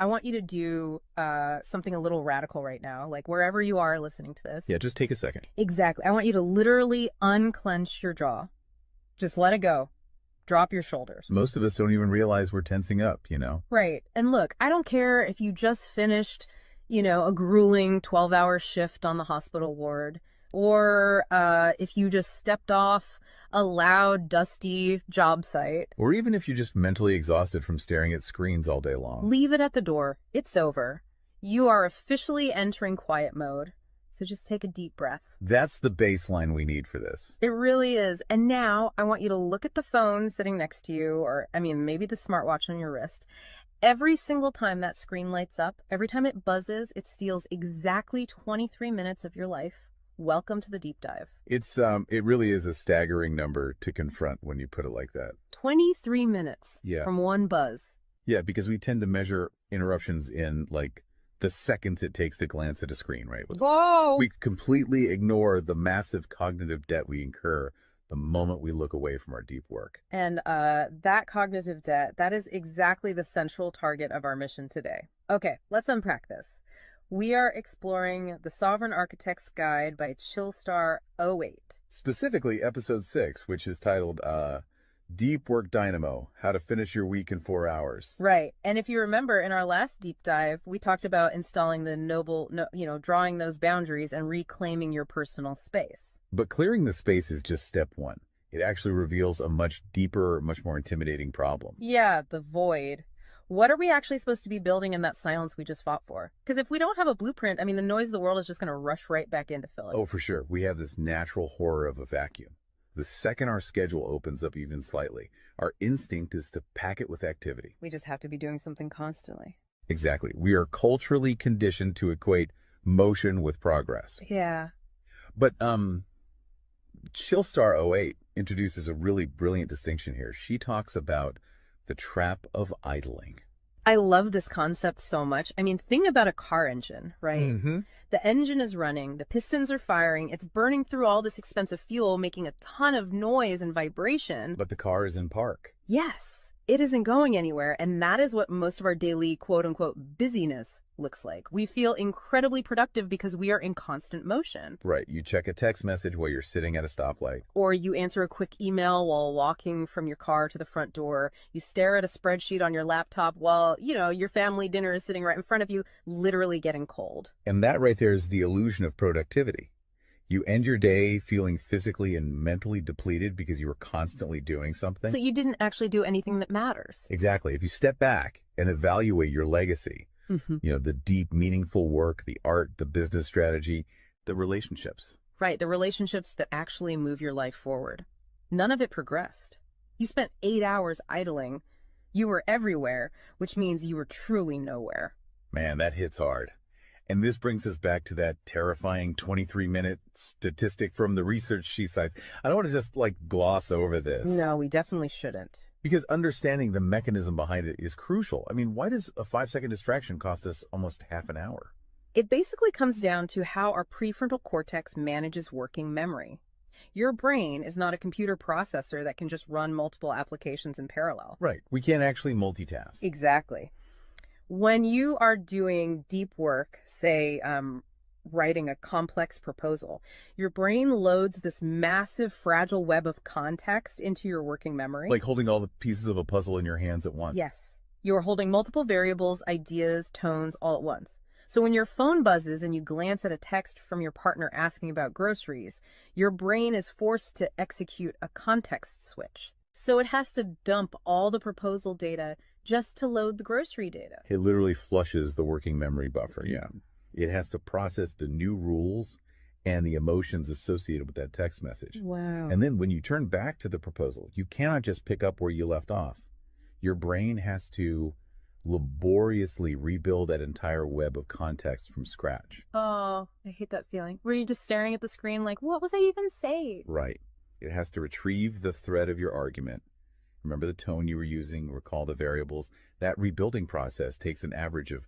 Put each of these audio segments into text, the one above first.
I want you to do something a little radical right now, like wherever you are listening to this. Yeah, just take a second. Exactly. I want you to literally unclench your jaw. Just let it go. Drop your shoulders. Most of us don't even realize we're tensing up, Right. And look, I don't care if you just finished, a grueling 12-hour shift on the hospital ward, or if you just stepped off a loud, dusty job site. Or even if you're just mentally exhausted from staring at screens all day long. Leave it at the door. It's over. You are officially entering quiet mode. So just take a deep breath. That's the baseline we need for this. It really is. And now I want you to look at the phone sitting next to you, or maybe the smartwatch on your wrist. Every single time that screen lights up, every time it buzzes, it steals exactly 23 minutes of your life. Welcome to the deep dive. It really is a staggering number to confront when you put it like that. 23 minutes Yeah. from one buzz. Yeah, because we tend to measure interruptions in like the seconds it takes to glance at a screen, right? Whoa! We completely ignore the massive cognitive debt we incur the moment we look away from our deep work. And that cognitive debt, that is exactly the central target of our mission today. Okay, let's unpack this. We are exploring The Sovereign Architect's Guide by Chillstar 08. Specifically, episode 6, which is titled Deep Work Dynamo, How to Finish Your Week in 4 Hours. Right. And if you remember in our last deep dive, we talked about installing drawing those boundaries and reclaiming your personal space. But clearing the space is just step one. It actually reveals a much deeper, much more intimidating problem. Yeah, the void. What are we actually supposed to be building in that silence we just fought for? Because if we don't have a blueprint, the noise of the world is just going to rush right back in to fill it. Oh, for sure. We have this natural horror of a vacuum. The second our schedule opens up even slightly, our instinct is to pack it with activity. We just have to be doing something constantly. Exactly. We are culturally conditioned to equate motion with progress. Yeah. But Chillstar 08 introduces a really brilliant distinction here. She talks about the trap of idling. I love this concept so much. Think about a car engine, right? Mm-hmm. The engine is running, the pistons are firing, it's burning through all this expensive fuel, making a ton of noise and vibration. But the car is in park. Yes, it isn't going anywhere, and that is what most of our daily quote-unquote busyness looks like. We feel incredibly productive because we are in constant motion. Right. You check a text message while you're sitting at a stoplight. Or you answer a quick email while walking from your car to the front door. You stare at a spreadsheet on your laptop while, your family dinner is sitting right in front of you, literally getting cold. And that right there is the illusion of productivity. You end your day feeling physically and mentally depleted because you were constantly doing something. So you didn't actually do anything that matters. Exactly. If you step back and evaluate your legacy, the deep, meaningful work, the art, the business strategy, the relationships. Right, the relationships that actually move your life forward. None of it progressed. You spent 8 hours idling. You were everywhere, which means you were truly nowhere. Man, that hits hard. And this brings us back to that terrifying 23-minute statistic from the research she cites. I don't want to just gloss over this. No, we definitely shouldn't. Because understanding the mechanism behind it is crucial. Why does a 5-second distraction cost us almost half an hour? It basically comes down to how our prefrontal cortex manages working memory. Your brain is not a computer processor that can just run multiple applications in parallel. Right. We can't actually multitask. Exactly. When you are doing deep work, say writing a complex proposal, your brain loads this massive fragile web of context into your working memory. Like holding all the pieces of a puzzle in your hands at once. Yes. You're holding multiple variables, ideas, tones all at once. So when your phone buzzes and you glance at a text from your partner asking about groceries, your brain is forced to execute a context switch. So it has to dump all the proposal data just to load the grocery data. It literally flushes the working memory buffer, yeah. It has to process the new rules and the emotions associated with that text message. Wow. And then when you turn back to the proposal, you cannot just pick up where you left off. Your brain has to laboriously rebuild that entire web of context from scratch. Oh, I hate that feeling. Were you just staring at the screen like, what was I even saying? Right. It has to retrieve the thread of your argument. Remember the tone you were using, recall the variables. That rebuilding process takes an average of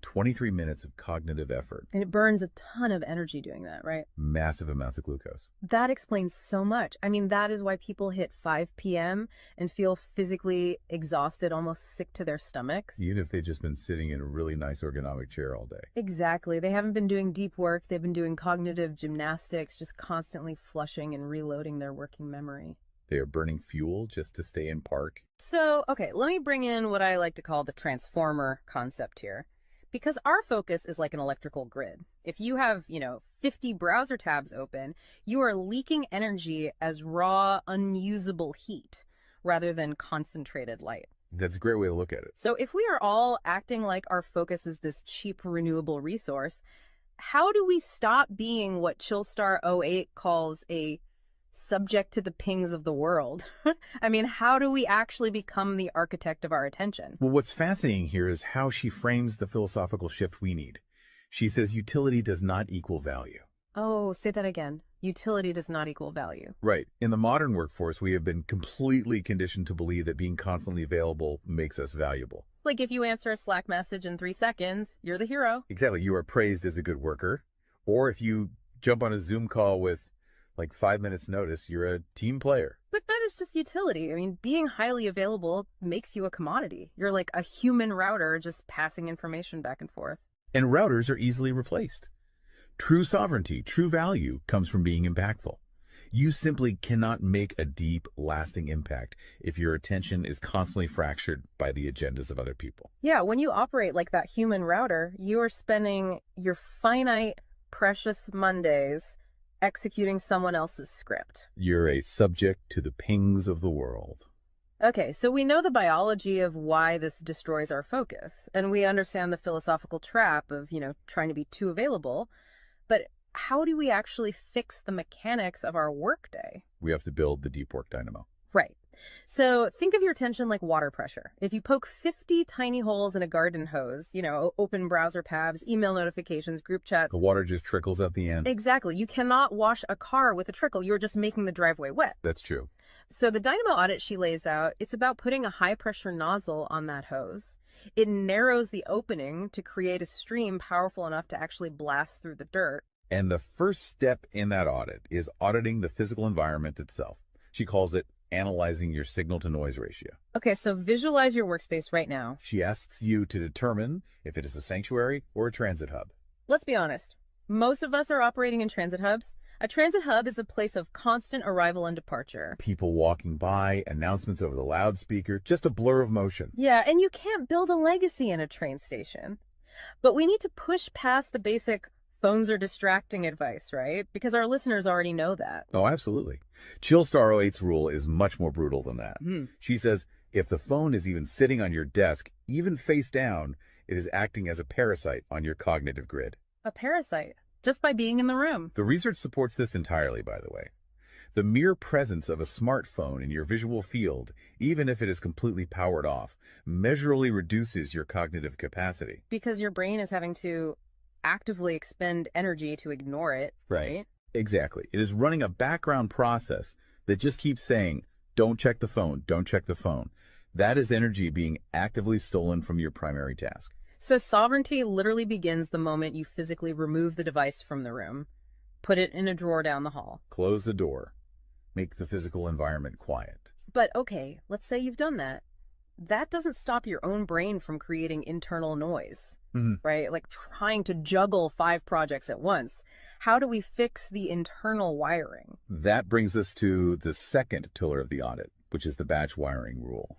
23 minutes of cognitive effort, And it burns a ton of energy doing that, right? massive amounts of glucose. That explains so much. I mean, that is why people hit 5 p.m. and feel physically exhausted, almost sick to their stomachs. Even if they've just been sitting in a really nice ergonomic chair all day. Exactly. They haven't been doing deep work. They've been doing cognitive gymnastics, just constantly flushing and reloading their working memory. They are burning fuel just to stay in park. So, okay, let me bring in what I like to call the transformer concept here. Because our focus is like an electrical grid. If you have, 50 browser tabs open, you are leaking energy as raw, unusable heat rather than concentrated light. That's a great way to look at it. So if we are all acting like our focus is this cheap renewable resource, how do we stop being what Chillstar '08 calls a subject to the pings of the world? I mean, how do we actually become the architect of our attention? Well, what's fascinating here is how she frames the philosophical shift we need. She says utility does not equal value. Oh, say that again. Utility does not equal value. Right. In the modern workforce, we have been completely conditioned to believe that being constantly available makes us valuable. Like if you answer a Slack message in 3 seconds, you're the hero. Exactly. You are praised as a good worker. Or if you jump on a Zoom call with like 5 minutes notice, you're a team player. But that is just utility. I mean, being highly available makes you a commodity. You're like a human router just passing information back and forth. And routers are easily replaced. True sovereignty, true value comes from being impactful. You simply cannot make a deep, lasting impact if your attention is constantly fractured by the agendas of other people. Yeah, when you operate like that human router, you are spending your finite, precious Mondays executing someone else's script. You're a subject to the pings of the world. Okay, so we know the biology of why this destroys our focus, and we understand the philosophical trap of, trying to be too available, but how do we actually fix the mechanics of our workday? We have to build the deep work dynamo. Right. So think of your attention like water pressure. If you poke 50 tiny holes in a garden hose, open browser tabs, email notifications, group chats. The water just trickles at the end. Exactly. You cannot wash a car with a trickle. You're just making the driveway wet. That's true. So the Dynamo Audit she lays out, it's about putting a high pressure nozzle on that hose. It narrows the opening to create a stream powerful enough to actually blast through the dirt. And the first step in that audit is auditing the physical environment itself. She calls it analyzing your signal to noise ratio. Okay, so visualize your workspace right now. She asks you to determine if it is a sanctuary or a transit hub. Let's be honest. Most of us are operating in transit hubs. A transit hub is a place of constant arrival and departure. People walking by, announcements over the loudspeaker, just a blur of motion. Yeah, and you can't build a legacy in a train station. But we need to push past the basic phones are distracting advice, right? Because our listeners already know that. Oh, absolutely. Chillstar '08's rule is much more brutal than that. She says if the phone is even sitting on your desk, even face down, it is acting as a parasite on your cognitive grid. A parasite, just by being in the room. The research supports this entirely, by the way. The mere presence of a smartphone in your visual field, even if it is completely powered off, measurably reduces your cognitive capacity. Because your brain is having to actively expend energy to ignore it, right? Exactly. It is running a background process that just keeps saying, don't check the phone, don't check the phone. That is energy being actively stolen from your primary task. So sovereignty literally begins the moment you physically remove the device from the room, put it in a drawer down the hall. Close the door. Make the physical environment quiet. But okay, let's say you've done that. That doesn't stop your own brain from creating internal noise, right? Like trying to juggle 5 projects at once. How do we fix the internal wiring? That brings us to the second pillar of the audit, which is the batch wiring rule.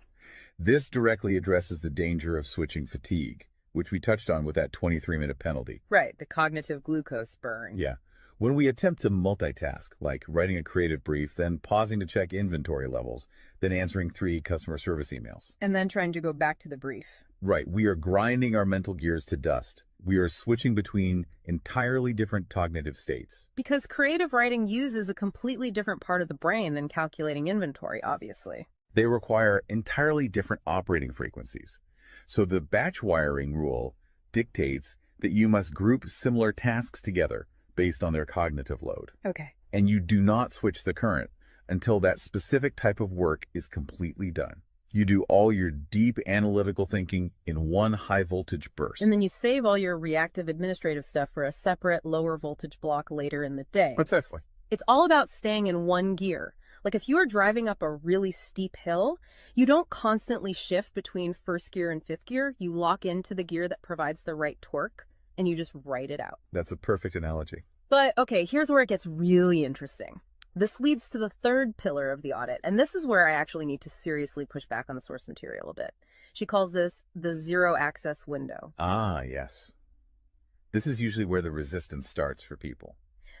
This directly addresses the danger of switching fatigue, which we touched on with that 23-minute penalty. Right, the cognitive glucose burn. Yeah. When we attempt to multitask, like writing a creative brief, then pausing to check inventory levels, then answering 3 customer service emails. And then trying to go back to the brief. Right. We are grinding our mental gears to dust. We are switching between entirely different cognitive states. Because creative writing uses a completely different part of the brain than calculating inventory, obviously. They require entirely different operating frequencies. So the batch wiring rule dictates that you must group similar tasks together based on their cognitive load. Okay. And you do not switch the current until that specific type of work is completely done. You do all your deep analytical thinking in one high voltage And burst. then you save all your reactive administrative stuff for a separate lower voltage block later in the day. Precisely. It's all about staying in one gear. Like if you are driving up a really steep hill, you don't constantly shift between first gear and fifth gear. You lock into the gear that provides the right torque and you just ride it out. That's a perfect analogy. But okay, here's where it gets really interesting. This leads to the third pillar of the audit, and this is where I actually need to seriously push back on the source material a bit. She calls this the zero access window. Ah, yes. This is usually where the resistance starts for people.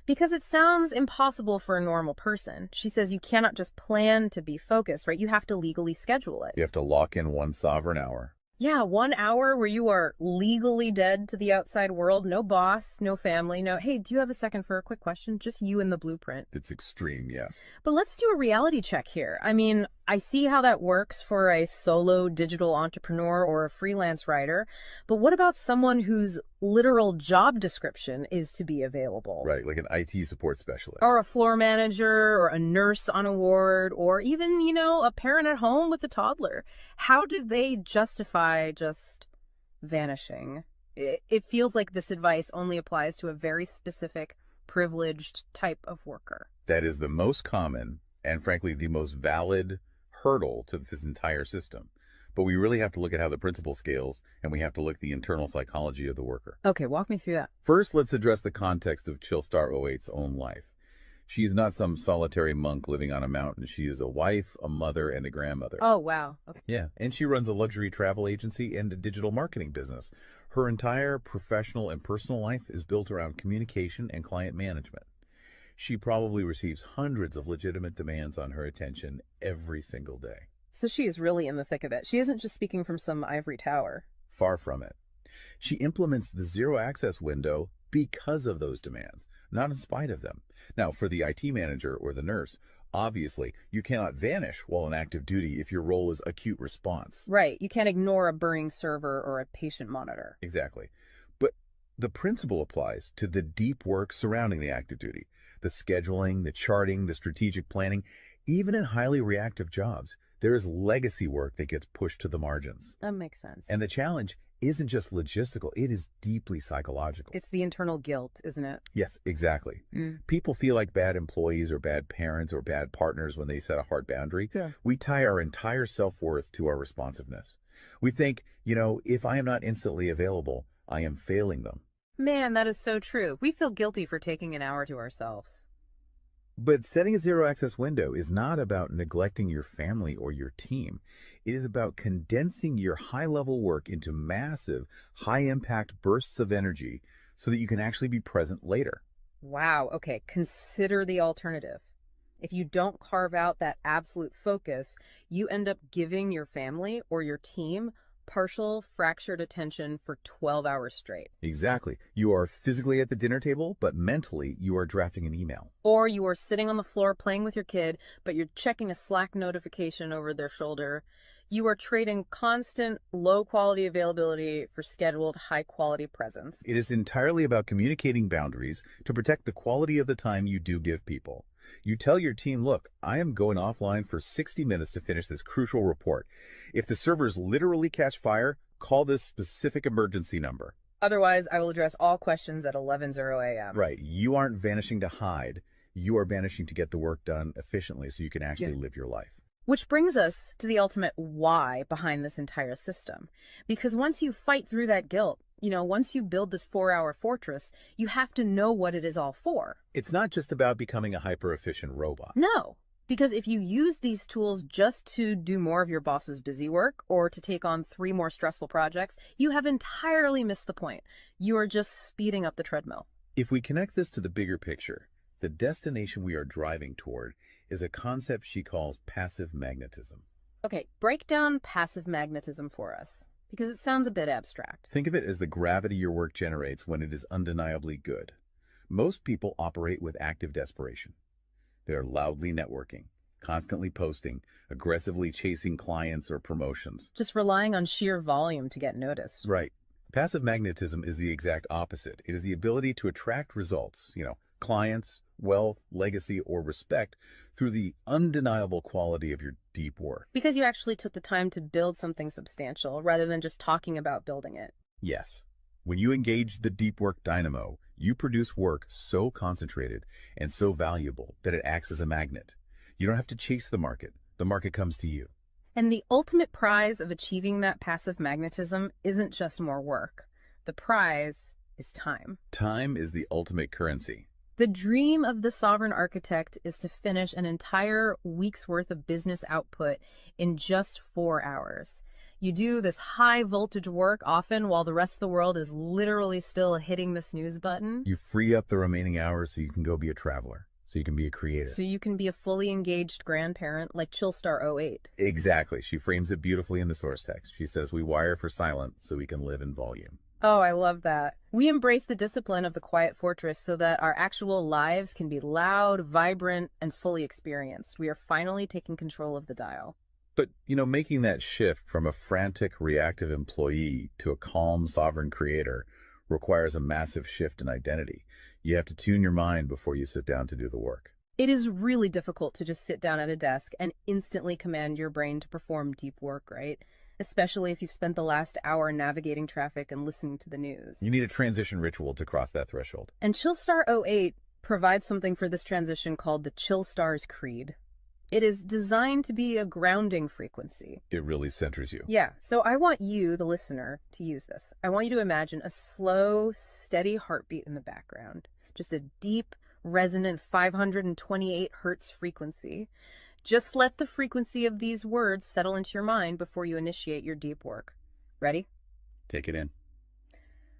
Because it sounds impossible for a normal person. She says you cannot just plan to be focused, right? You have to legally schedule it. You have to lock in one sovereign hour. Yeah, 1 hour where you are legally dead to the outside world. No boss, no family, no, hey, do you have a second for a quick question? Just you and the blueprint. It's extreme, yes. But let's do a reality check here. I mean, I see how that works for a solo digital entrepreneur or a freelance writer. But what about someone whose literal job description is to be available? Right, like an IT support specialist. Or a floor manager or a nurse on a ward or even, a parent at home with a toddler. How do they justify just vanishing? It feels like this advice only applies to a very specific, privileged type of worker. That is the most common and, frankly, the most valid hurdle to this entire system. But we really have to look at how the principle scales, and we have to look at the internal psychology of the worker. Okay, walk me through that. First, let's address the context of Chillstar '08's own life. She is not some solitary monk living on a mountain. She is a wife, a mother, and a grandmother. Oh, wow. Okay. Yeah, and she runs a luxury travel agency and a digital marketing business. Her entire professional and personal life is built around communication and client management. She probably receives hundreds of legitimate demands on her attention every single day. So she is really in the thick of it. She isn't just speaking from some ivory tower. Far from it. She implements the zero access window because of those demands, not in spite of them. Now, for the IT manager or the nurse, obviously, you cannot vanish while on active duty if your role is acute response. Right. You can't ignore a burning server or a patient monitor. Exactly. But the principle applies to the deep work surrounding the active duty, the scheduling, the charting, the strategic planning. Even in highly reactive jobs, there is legacy work that gets pushed to the margins. That makes sense. And the challenge isn't just logistical, it is deeply psychological. It's the internal guilt, isn't it? Yes, exactly. People feel like bad employees or bad parents or bad partners when they set a hard boundary. Yeah. We tie our entire self-worth to our responsiveness. We think, if I am not instantly available, I am failing them. Man, that is so true. We feel guilty for taking an hour to ourselves. But setting a zero access window is not about neglecting your family or your team. It is about condensing your high level work into massive, high impact bursts of energy so that you can actually be present later. Wow. Okay. Consider the alternative. If you don't carve out that absolute focus, you end up giving your family or your team partial fractured attention for 12 hours straight. Exactly. You are physically at the dinner table, but mentally you are drafting an email. Or you are sitting on the floor playing with your kid, but you're checking a Slack notification over their shoulder. You are trading constant low quality availability for scheduled high quality presence. It is entirely about communicating boundaries to protect the quality of the time you do give people. You tell your team, look, I am going offline for 60 minutes to finish this crucial report. If the servers literally catch fire, call this specific emergency number. Otherwise, I will address all questions at 11:00 a.m. Right. You aren't vanishing to hide. You are vanishing to get the work done efficiently so you can actually live your life. Which brings us to the ultimate why behind this entire system. Because once you fight through that guilt, once you build this 4-hour fortress, you have to know what it is all for. It's not just about becoming a hyper-efficient robot. No, because if you use these tools just to do more of your boss's busy work or to take on 3 more stressful projects, you have entirely missed the point. You are just speeding up the treadmill. If we connect this to the bigger picture, the destination we are driving toward is a concept she calls passive magnetism. Okay, break down passive magnetism for us, because it sounds a bit abstract. Think of it as the gravity your work generates when it is undeniably good. Most people operate with active desperation. They are loudly networking, constantly posting, aggressively chasing clients or promotions. Just relying on sheer volume to get noticed. Right. Passive magnetism is the exact opposite. It is the ability to attract results, clients, wealth, legacy, or respect through the undeniable quality of your deep work. Because you actually took the time to build something substantial rather than just talking about building it. Yes, when you engage the deep work dynamo, you produce work so concentrated and so valuable that it acts as a magnet. You don't have to chase the market comes to you. And the ultimate prize of achieving that passive magnetism isn't just more work. The prize is time. Time is the ultimate currency. The dream of the sovereign architect is to finish an entire week's worth of business output in just 4 hours. You do this high voltage work often while the rest of the world is literally still hitting the snooze button. You free up the remaining hours so you can go be a traveler, so you can be a creative. So you can be a fully engaged grandparent like Chillstar 08. Exactly. She frames it beautifully in the source text. She says, we wire for silent so we can live in volume. Oh, I love that. We embrace the discipline of the quiet fortress so that our actual lives can be loud, vibrant, and fully experienced. We are finally taking control of the dial. But, making that shift from a frantic, reactive employee to a calm, sovereign creator requires a massive shift in identity. You have to tune your mind before you sit down to do the work. It is really difficult to just sit down at a desk and instantly command your brain to perform deep work, right? Especially if you've spent the last hour navigating traffic and listening to the news. You need a transition ritual to cross that threshold. And Chillstar 08 provides something for this transition called the Chillstar's Creed. It is designed to be a grounding frequency. It really centers you. Yeah, so I want you, the listener, to use this. I want you to imagine a slow, steady heartbeat in the background. Just a deep, resonant 528 hertz frequency. Just let the frequency of these words settle into your mind before you initiate your deep work. Ready? Take it in.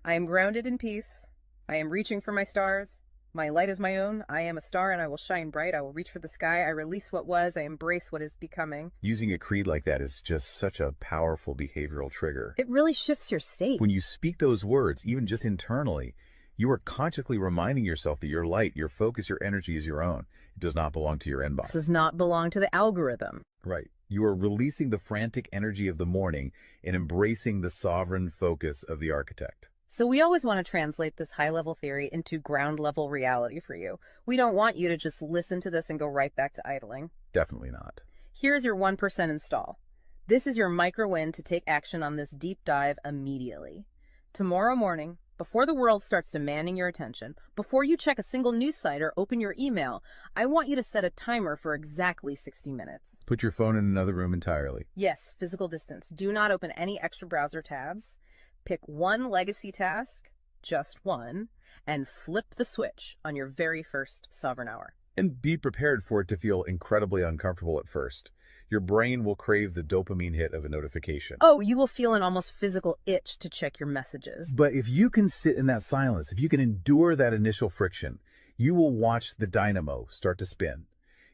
I am grounded in peace. I am reaching for my stars. My light is my own. I am a star and I will shine bright. I will reach for the sky. I release what was. I embrace what is becoming. Using a creed like that is just such a powerful behavioral trigger. It really shifts your state. When you speak those words, even just internally, you are consciously reminding yourself that your light, your focus, your energy is your own. It does not belong to your inbox. This does not belong to the algorithm. Right. You are releasing the frantic energy of the morning and embracing the sovereign focus of the architect. So we always want to translate this high-level theory into ground-level reality for you. We don't want you to just listen to this and go right back to idling. Definitely not. Here's your 1% install. This is your micro-win to take action on this deep dive immediately. Tomorrow morning, before the world starts demanding your attention, before you check a single news site or open your email, I want you to set a timer for exactly 60 minutes. Put your phone in another room entirely. Yes, physical distance. Do not open any extra browser tabs. Pick one legacy task, just one, and flip the switch on your very first sovereign hour. And be prepared for it to feel incredibly uncomfortable at first. Your brain will crave the dopamine hit of a notification. Oh, you will feel an almost physical itch to check your messages. But if you can sit in that silence, if you can endure that initial friction, you will watch the dynamo start to spin.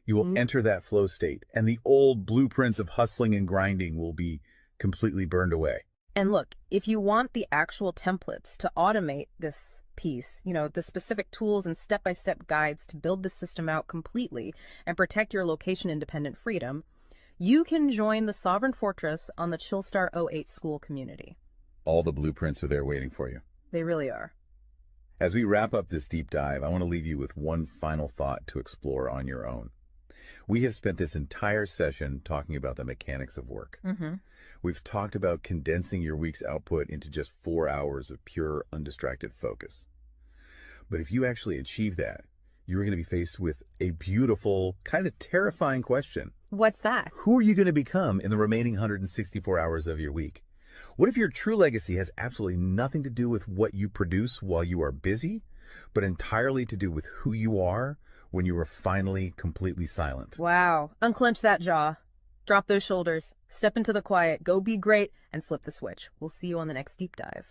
You will enter that flow state, and the old blueprints of hustling and grinding will be completely burned away. And look, if you want the actual templates to automate this piece, the specific tools and step-by-step guides to build the system out completely and protect your location-independent freedom, you can join the Sovereign Fortress on the Chillstar 08 school community. All the blueprints are there waiting for you. They really are. As we wrap up this deep dive, I want to leave you with one final thought to explore on your own. We have spent this entire session talking about the mechanics of work. We've talked about condensing your week's output into just 4 hours of pure, undistracted focus. But if you actually achieve that, you're going to be faced with a beautiful, kind of terrifying question. What's that? Who are you going to become in the remaining 164 hours of your week? What if your true legacy has absolutely nothing to do with what you produce while you are busy, but entirely to do with who you are when you are finally completely silent? Wow. Unclench that jaw. Drop those shoulders. Step into the quiet. Go be great and flip the switch. We'll see you on the next deep dive.